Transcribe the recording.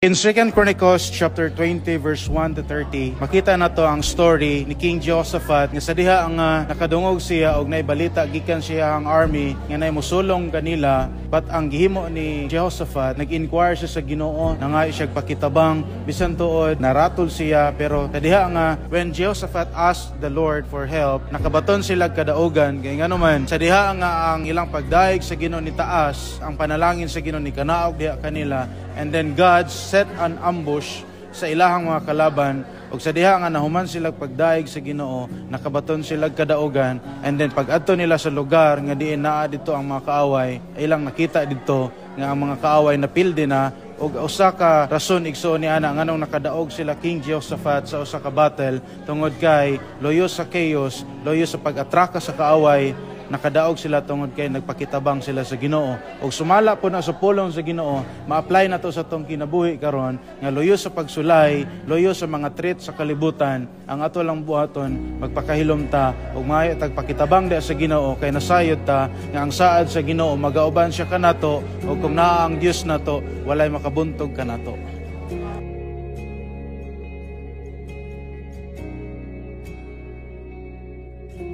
In 2 Chronicles chapter 20 verse 1 to 30, makita nato ang story ni King Jehoshaphat nga sa diha ang nakadungog siya og naibalita gikan siya ang army nga nay mosulong kanila, but ang gihimo ni Jehoshaphat nag-inquire siya sa Ginoo na nga siya pakitabang bisan tuod naratol siya, pero sa diha nga when Jehoshaphat asked the Lord for help, nakabaton sila kadaugan kay ngano man sa diha nga ang ilang pagdaig sa Ginoo ni taas, ang panalangin sa Ginoo ni kanaog diha kanila, and then God set an ambush sa ilahang mga kalaban, ug sa diha nga nahuman sila pagdaig sa Ginoo, nakabaton sila kadaugan, and then pag-adto nila sa lugar nga diin naa dito ang mga kaaway, ilang nakita dito nga ang mga kaaway napildi na, ug usa ka rason igsoon ni ana nganong nakadaog sila King Jehoshaphat sa usa ka battle tungod kay loyo sa chaos, loyo sa pag-atraka sa kaaway. Nakadaog sila tungod kay nagpakitabang sila sa Ginoo, ug sumala po na sa pulong sa Ginoo, ma-apply na to sa tong kinabuhi karon nga loyo sa pagsulay, loyo sa mga threat sa kalibutan. Ang ato lang buhaton magpakahilom ta ug maayo tagpakitabang di sa Ginoo, kay nasayod ta nga ang saad sa Ginoo magauban siya kanato, ug kung naa ang Dios nato walay makabuntog kanato.